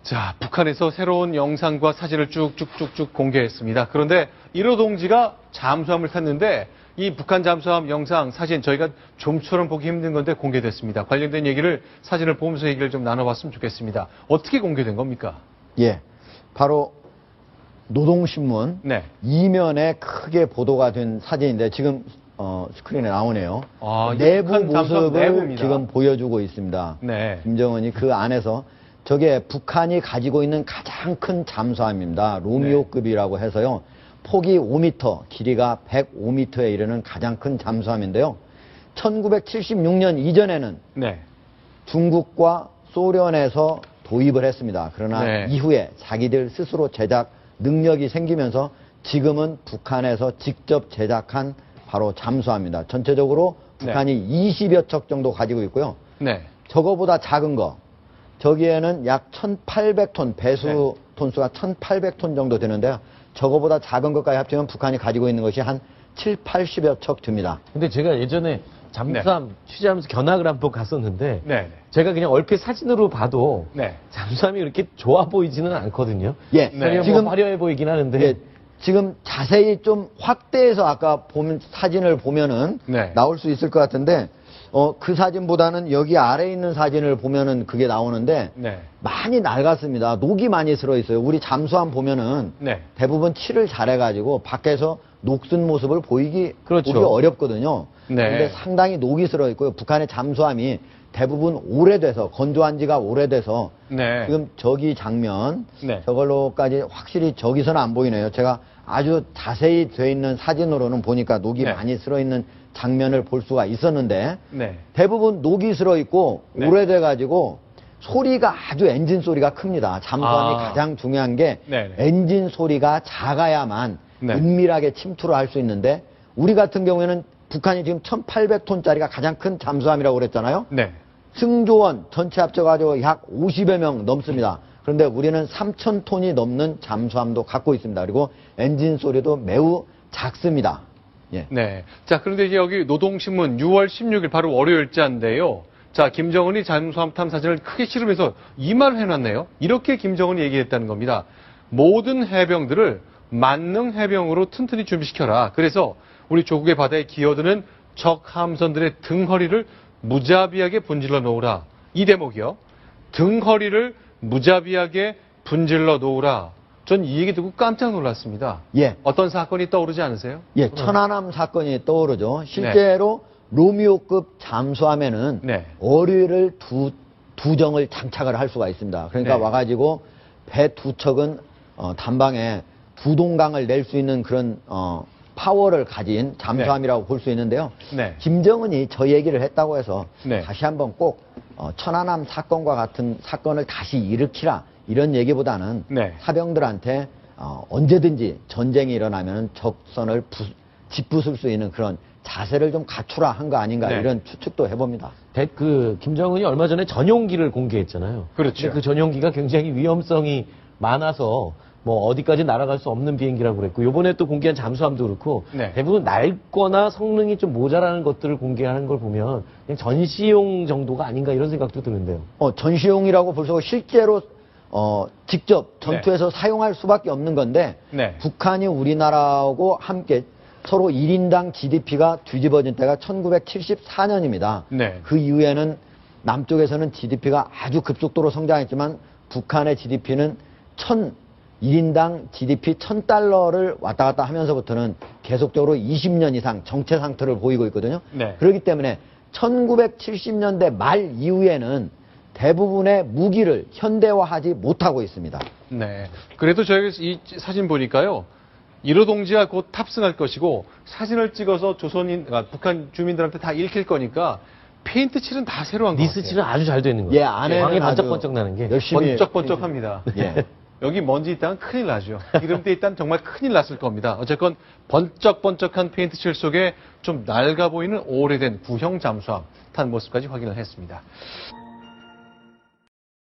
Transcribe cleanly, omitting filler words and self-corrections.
자, 북한에서 새로운 영상과 사진을 쭉쭉쭉쭉 공개했습니다. 그런데 1호 동지가 잠수함을 탔는데 이 북한 잠수함 영상, 사진 저희가 좀처럼 보기 힘든 건데 공개됐습니다. 관련된 얘기를 사진을 보면서 얘기를 좀 나눠봤으면 좋겠습니다. 어떻게 공개된 겁니까? 예, 바로 노동신문 네. 이면에 크게 보도가 된 사진인데 지금 스크린에 나오네요. 아, 내부 북한 잠수함 모습을 내부입니다. 지금 보여주고 있습니다. 네. 김정은이 그 안에서 저게 북한이 가지고 있는 가장 큰 잠수함입니다. 로미오급이라고 해서요. 폭이 5m, 길이가 105m에 이르는 가장 큰 잠수함인데요. 1976년 이전에는 네. 중국과 소련에서 도입을 했습니다. 그러나 네. 이후에 자기들 스스로 제작 능력이 생기면서 지금은 북한에서 직접 제작한 바로 잠수함입니다. 전체적으로 북한이 20여 척 정도 가지고 있고요. 네. 저거보다 작은 거, 저기에는 약 1,800톤, 배수 톤수가 1,800톤 정도 되는데요. 저거보다 작은 것까지 합치면 북한이 가지고 있는 것이 한 7, 80여 척 됩니다. 근데 제가 예전에 잠수함 취재하면서 견학을 한번 갔었는데 네. 제가 그냥 얼핏 사진으로 봐도 네. 잠수함이 그렇게 좋아 보이지는 않거든요. 예, 네. 지금 뭐 화려해 보이긴 하는데 예, 지금 자세히 좀 확대해서 아까 보면 사진을 보면은 네. 나올 수 있을 것 같은데 그 사진보다는 여기 아래에 있는 사진을 보면은 그게 나오는데 네. 많이 낡았습니다. 녹이 많이 들어 있어요. 우리 잠수함 보면은 네. 대부분 칠을 잘해가지고 밖에서 녹슨 모습을 보기 그렇죠. 어렵거든요. 네. 그런데 상당히 녹이 들어 있고요. 북한의 잠수함이 대부분 오래돼서 건조한 지가 오래돼서 네. 지금 저기 장면 네. 저걸로까지 확실히 저기서는 안 보이네요. 제가 아주 자세히 돼 있는 사진으로는 보니까 녹이 네. 많이 쓸어 있는 장면을 볼 수가 있었는데 네. 대부분 녹이 쓸어 있고 네. 오래돼 가지고 소리가 아주 엔진 소리가 큽니다. 잠수함이 아. 가장 중요한 게 네네. 엔진 소리가 작아야만 네. 은밀하게 침투를 할 수 있는데 우리 같은 경우에는 북한이 지금 1,800톤짜리가 가장 큰 잠수함이라고 그랬잖아요. 네. 승조원 전체 합쳐가지고 약 50여 명 넘습니다. 그런데 우리는 3,000톤이 넘는 잠수함도 갖고 있습니다. 그리고 엔진 소리도 매우 작습니다. 예. 네. 자, 그런데 이제 여기 노동신문 6월 16일 바로 월요일자인데요. 자, 김정은이 잠수함 탐 사진을 크게 실으면서 이 말을 해놨네요. 이렇게 김정은이 얘기했다는 겁니다. 모든 해병들을 만능 해병으로 튼튼히 준비시켜라. 그래서 우리 조국의 바다에 기어드는 적 함선들의 등허리를 무자비하게 분질러 놓으라. 이 대목이요. 등허리를 무자비하게 분질러 놓으라. 전 이 얘기 듣고 깜짝 놀랐습니다. 예. 어떤 사건이 떠오르지 않으세요? 예, 천안함 사건이 떠오르죠. 실제로 로미오급 잠수함에는 네. 어뢰를 두 정을 장착을 할 수가 있습니다. 그러니까 네. 와가지고 배 두 척은 단방에 부동강을 낼 수 있는 그런 파워를 가진 잠수함이라고 볼 수 있는데요. 네. 김정은이 저 얘기를 했다고 해서 네. 다시 한번 꼭 천안함 사건과 같은 사건을 다시 일으키라 이런 얘기보다는 네. 사병들한테 언제든지 전쟁이 일어나면 적선을 짓부술 수 있는 그런 자세를 좀 갖추라 한 거 아닌가 네. 이런 추측도 해봅니다. 김정은이 얼마 전에 전용기를 공개했잖아요. 그렇죠. 근데 그 전용기가 굉장히 위험성이 많아서 뭐 어디까지 날아갈 수 없는 비행기라고 그랬고 요번에 또 공개한 잠수함도 그렇고 네. 대부분 낡거나 성능이 좀 모자라는 것들을 공개하는 걸 보면 그냥 전시용 정도가 아닌가 이런 생각도 드는데요. 전시용이라고 볼 수 없고 실제로 직접 전투에서 사용할 수밖에 없는 건데 네. 북한이 우리나라하고 함께 서로 1인당 GDP가 뒤집어진 때가 1974년입니다. 네. 그 이후에는 남쪽에서는 GDP가 아주 급속도로 성장했지만 북한의 GDP는 1인당 GDP 1,000달러를 왔다 갔다 하면서부터는 계속적으로 20년 이상 정체 상태를 보이고 있거든요. 네. 그렇기 때문에 1970년대 말 이후에는 대부분의 무기를 현대화하지 못하고 있습니다. 네. 그래도 저희가 이 사진 보니까요. 1호 동지가 곧 탑승할 것이고 사진을 찍어서 북한 주민들한테 다 읽힐 거니까 페인트 칠은 다 새로 한 거 같아요. 니스 칠은 아주 잘 되는 거예요. 예, 안에는 광이 아주 번쩍번쩍 나는 게. 열심히 번쩍번쩍합니다. 예. 여기 먼지 있다면 큰일 나죠. 기름때 있다면 정말 큰일 났을 겁니다. 어쨌건 번쩍번쩍한 페인트 칠 속에 좀 낡아 보이는 오래된 구형 잠수함 탄 모습까지 확인을 했습니다.